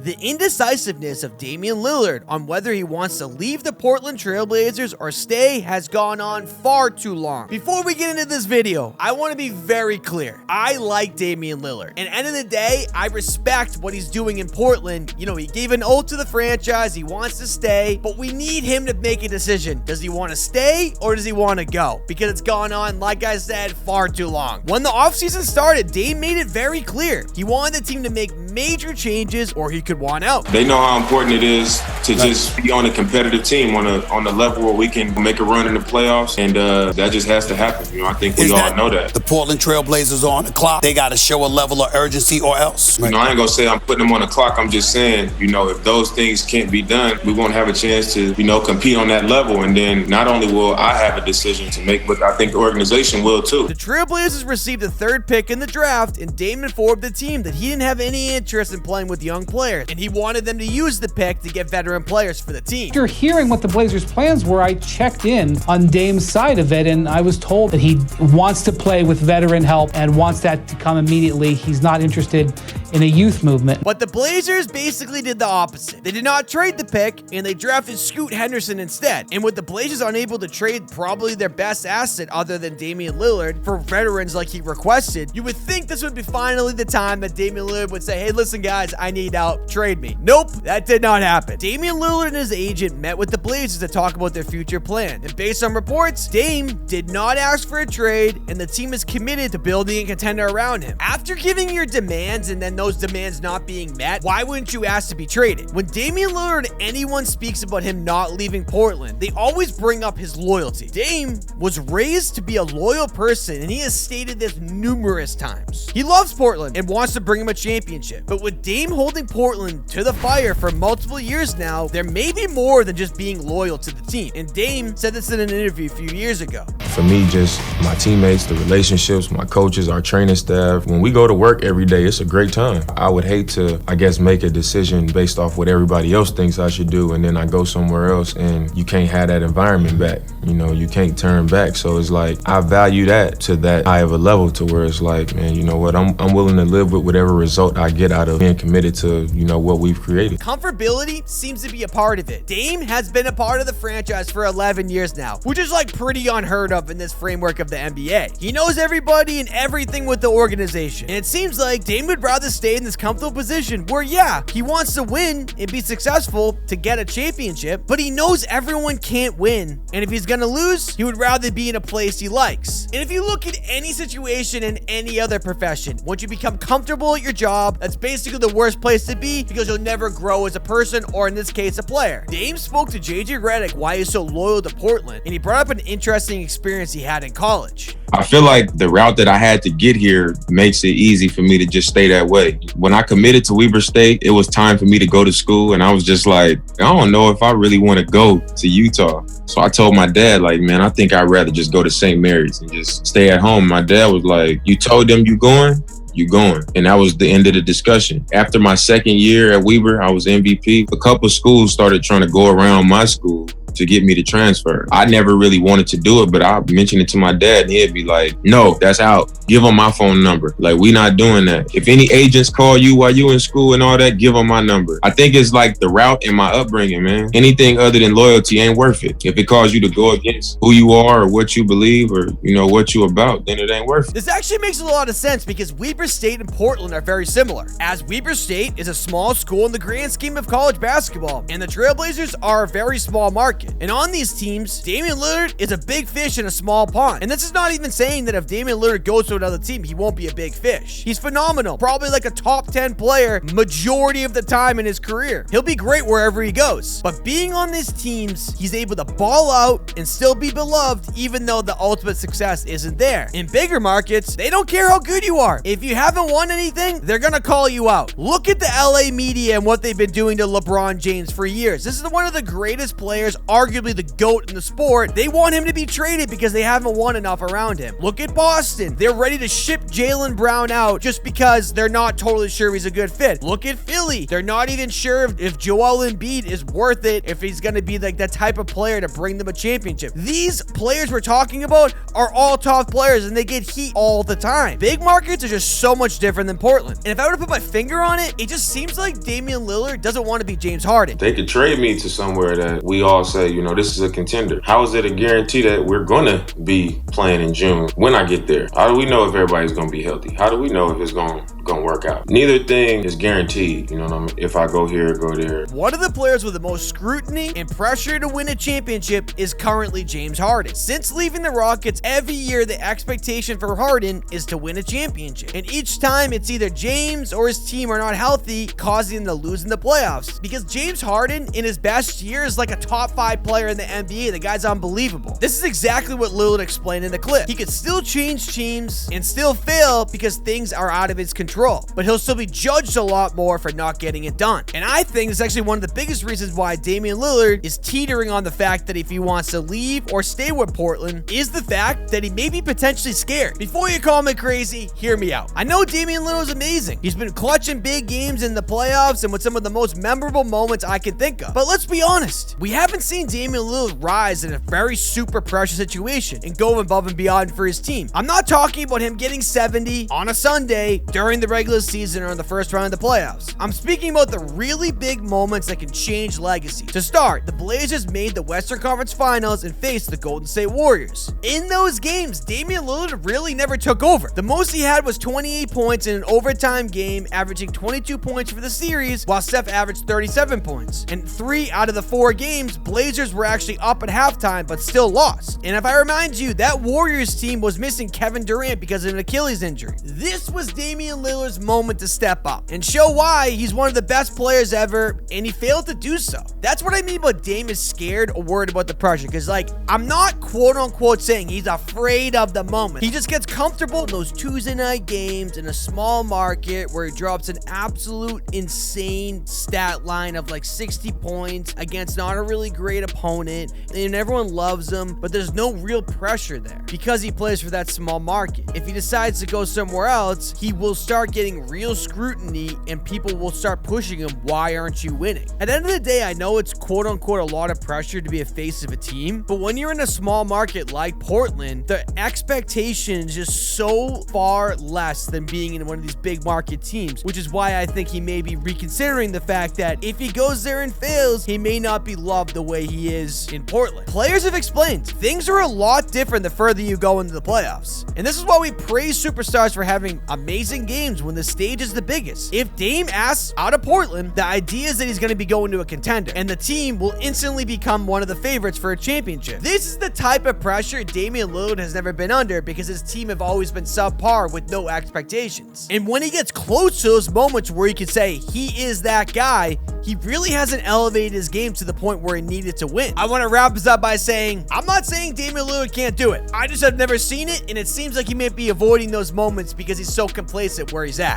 The indecisiveness of Damian Lillard on whether he wants to leave the Portland Trailblazers or stay has gone on far too long. Before we get into this video, I want to be very clear. I like Damian Lillard. And at the end of the day, I respect what he's doing in Portland. You know, he gave an oath to the franchise. He wants to stay, but we need him to make a decision. Does he want to stay or does he want to go? Because it's gone on, like I said, far too long. When the offseason started, Dame made it very clear. He wanted the team to make major changes or he could want out. They know how important it is to just be on a competitive team on a level where we can make a run in the playoffs, and that just has to happen. You know, I think we all know that. The Portland Trailblazers are on the clock. They got to show a level of urgency or else. You know, I ain't gonna say I'm putting them on the clock. I'm just saying, you know, if those things can't be done, we won't have a chance to, you know, compete on that level. And then not only will I have a decision to make, but I think the organization will too. The Trailblazers received the 3rd pick in the draft, and Dame informed the team that he didn't have any interest in playing with young players, and he wanted them to use the pick to get veteran players for the team. After hearing what the Blazers' plans were, I checked in on Dame's side of it, and I was told that he wants to play with veteran help and wants that to come immediately. He's not interested in a youth movement. But the Blazers basically did the opposite. They did not trade the pick, and they drafted Scoot Henderson instead. And with the Blazers unable to trade probably their best asset other than Damian Lillard for veterans like he requested, you would think this would be finally the time that Damian Lillard would say, hey, listen guys, I need out, trade me. Nope, that did not happen. Damian Lillard and his agent met with the Blazers to talk about their future plan. And based on reports, Dame did not ask for a trade, and the team is committed to building a contender around him. After giving your demands and then those demands not being met, why wouldn't you ask to be traded? When Damian Lillard, anyone speaks about him not leaving Portland, they always bring up his loyalty. Dame was raised to be a loyal person, and he has stated this numerous times. He loves Portland and wants to bring him a championship. But with Dame holding Portland to the fire for multiple years now, there may be more than just being loyal to the team. And Dame said this in an interview a few years ago. For me, just my teammates, the relationships, my coaches, our training staff, when we go to work every day, it's a great time. I would hate to, I guess, make a decision based off what everybody else thinks I should do, and then I go somewhere else and you can't have that environment back. You know, you can't turn back. So it's like, I value that to that high of a level to where it's like, man, you know what, I'm willing to live with whatever result I get out of being committed to, you know, what we've created. Comfortability seems to be a part of it. Dame has been a part of the franchise for 11 years now, which is like pretty unheard of in this framework of the NBA. He knows everybody and everything with the organization. And it seems like Dame would rather stay in this comfortable position where, yeah, he wants to win and be successful to get a championship, but he knows everyone can't win. And if he's gonna lose, he would rather be in a place he likes. And if you look at any situation in any other profession, once you become comfortable at your job, that's basically the worst place to be because you'll never grow as a person, or in this case, a player. Dame spoke to JJ Redick why he's so loyal to Portland, and he brought up an interesting experience he had in college. I feel like the route that I had to get here makes it easy for me to just stay that way. When I committed to Weber State, it was time for me to go to school, and I was just like, I don't know if I really want to go to Utah. So I told my dad, like, man, I think I'd rather just go to St. Mary's and just stay at home. My dad was like, you told them you going? You going. And that was the end of the discussion. After my 2nd year at Weber, I was MVP. A couple schools started trying to go around my school to get me to transfer. I never really wanted to do it, but I mentioned it to my dad and he'd be like, no, that's out. Give them my phone number. Like, we not doing that. If any agents call you while you in school and all that, give them my number. I think it's like the route and my upbringing, man. Anything other than loyalty ain't worth it. If it calls you to go against who you are or what you believe or, you know, what you about, then it ain't worth it. This actually makes a lot of sense because Weber State and Portland are very similar, as Weber State is a small school in the grand scheme of college basketball, and the Trailblazers are a very small market. And on these teams, Damian Lillard is a big fish in a small pond. And this is not even saying that if Damian Lillard goes to another team, he won't be a big fish. He's phenomenal, probably like a top 10 player majority of the time in his career. He'll be great wherever he goes. But being on these teams, he's able to ball out and still be beloved even though the ultimate success isn't there. In bigger markets, they don't care how good you are. If you haven't won anything, they're gonna call you out. Look at the LA media and what they've been doing to LeBron James for years. This is one of the greatest players arguably the GOAT in the sport, they want him to be traded because they haven't won enough around him. Look at Boston. They're ready to ship Jaylen Brown out just because they're not totally sure he's a good fit. Look at Philly. They're not even sure if Joel Embiid is worth it, if he's going to be like that type of player to bring them a championship. These players we're talking about are all top players and they get heat all the time. Big markets are just so much different than Portland. And if I were to put my finger on it, it just seems like Damian Lillard doesn't want to be James Harden. They could trade me to somewhere that we all say, this is a contender. How is it a guarantee that we're going to be playing in June when I get there? How do we know if everybody's going to be healthy? How do we know if it's going to work out? Neither thing is guaranteed, if I go here, go there. One of the players with the most scrutiny and pressure to win a championship is currently James Harden. Since leaving the Rockets, every year the expectation for Harden is to win a championship. And each time it's either James or his team are not healthy, causing them to lose in the playoffs. Because James Harden in his best year is like a top 5 player in the NBA. The guy's unbelievable. This is exactly what Lillard explained in the clip. He could still change teams and still fail because things are out of his control, but he'll still be judged a lot more for not getting it done. And I think it's actually one of the biggest reasons why Damian Lillard is teetering on the fact that if he wants to leave or stay with Portland is the fact that he may be potentially scared. Before you call me crazy, hear me out. I know Damian Lillard is amazing. He's been clutching big games in the playoffs and with some of the most memorable moments I can think of. But let's be honest, we haven't seen Damian Lillard rise in a very super pressure situation and go above and beyond for his team. I'm not talking about him getting 70 on a Sunday during the regular season or in the first round of the playoffs. I'm speaking about the really big moments that can change legacy. To start, the Blazers made the Western Conference Finals and faced the Golden State Warriors. In those games, Damian Lillard really never took over. The most he had was 28 points in an overtime game, averaging 22 points for the series, while Steph averaged 37 points. And 3 out of the 4 games, Blazers were actually up at halftime, but still lost. And if I remind you, that Warriors team was missing Kevin Durant because of an Achilles injury. This was Damian Lillard's moment to step up and show why he's one of the best players ever, and he failed to do so. That's what I mean by Dame is scared or worried about the pressure, because I'm not quote-unquote saying he's afraid of the moment. He just gets comfortable in those Tuesday night games in a small market where he drops an absolute insane stat line of 60 points against not a really great opponent, and everyone loves him, but there's no real pressure there because he plays for that small market. If he decides to go somewhere else, he will start getting real scrutiny and people will start pushing him, why aren't you winning? At the end of the day, I know it's quote-unquote a lot of pressure to be a face of a team, but when you're in a small market like Portland, the expectation is just so far less than being in one of these big market teams, which is why I think he may be reconsidering the fact that if he goes there and fails, he may not be loved the way he is in Portland. Players have explained things are a lot different the further you go into the playoffs, and this is why we praise superstars for having amazing games when the stage is the biggest. If Dame asks out of Portland, the idea is that he's going to be going to a contender, and the team will instantly become one of the favorites for a championship. This is the type of pressure Damian Lillard has never been under because his team have always been subpar with no expectations. And when he gets close to those moments where he can say he is that guy, he really hasn't elevated his game to the point where he needed to win. I want to wrap this up by saying, I'm not saying Damian Lillard can't do it. I just have never seen it, and it seems like he may be avoiding those moments because he's so complacent where he's at.